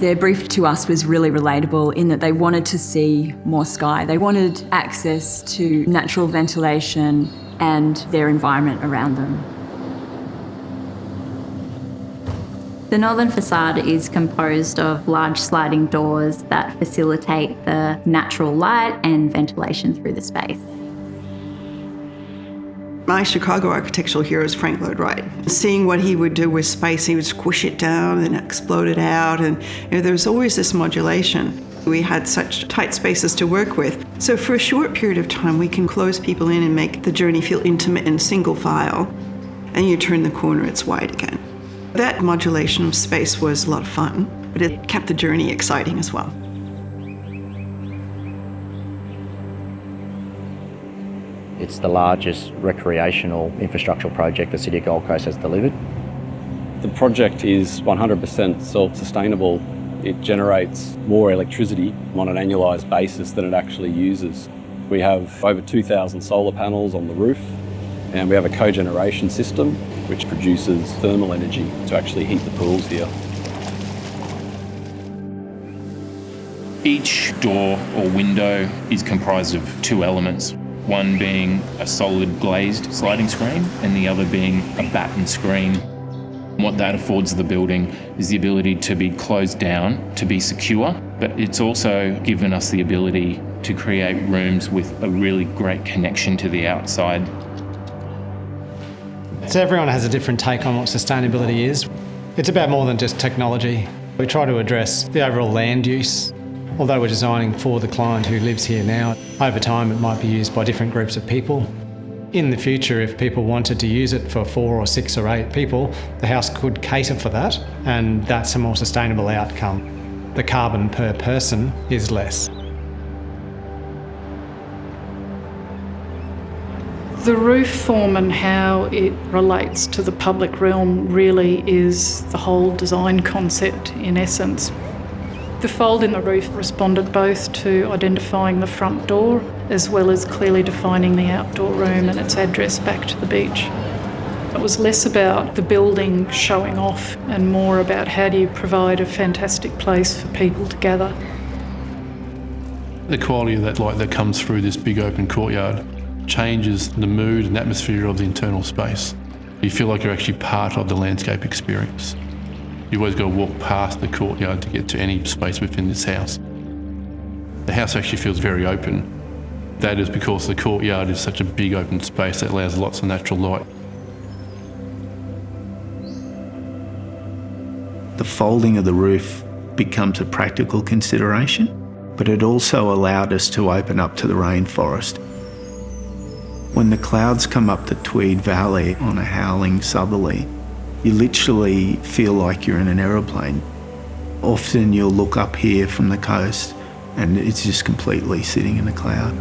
Their brief to us was really relatable in that they wanted to see more sky. They wanted access to natural ventilation and their environment around them. The northern facade is composed of large sliding doors that facilitate the natural light and ventilation through the space. My Chicago architectural hero is Frank Lloyd Wright. Seeing what he would do with space, he would squish it down and explode it out, and there was always this modulation. We had such tight spaces to work with. So for a short period of time, we can close people in and make the journey feel intimate and single file, and you turn the corner, it's wide again. That modulation of space was a lot of fun, but it kept the journey exciting as well. It's the largest recreational infrastructural project the City of Gold Coast has delivered. The project is 100% self-sustainable. It generates more electricity on an annualised basis than it actually uses. We have over 2,000 solar panels on the roof, and we have a cogeneration system which produces thermal energy to actually heat the pools here. Each door or window is comprised of two elements, one being a solid glazed sliding screen and the other being a batten screen. What that affords the building is the ability to be closed down, to be secure, but it's also given us the ability to create rooms with a really great connection to the outside. So everyone has a different take on what sustainability is. It's about more than just technology. We try to address the overall land use. Although we're designing for the client who lives here now, over time it might be used by different groups of people. In the future, if people wanted to use it for 4 or 6 or 8 people, the house could cater for that, and that's a more sustainable outcome. The carbon per person is less. The roof form and how it relates to the public realm really is the whole design concept in essence. The fold in the roof responded both to identifying the front door as well as clearly defining the outdoor room and its address back to the beach. It was less about the building showing off and more about how do you provide a fantastic place for people to gather. The quality of that light that comes through this big open courtyard changes the mood and atmosphere of the internal space. You feel like you're actually part of the landscape experience. You've always got to walk past the courtyard to get to any space within this house. The house actually feels very open. That is because the courtyard is such a big open space that allows lots of natural light. The folding of the roof becomes a practical consideration, but it also allowed us to open up to the rainforest. When the clouds come up the Tweed Valley on a howling southerly, you literally feel like you're in an aeroplane. Often you'll look up here from the coast and it's just completely sitting in a cloud.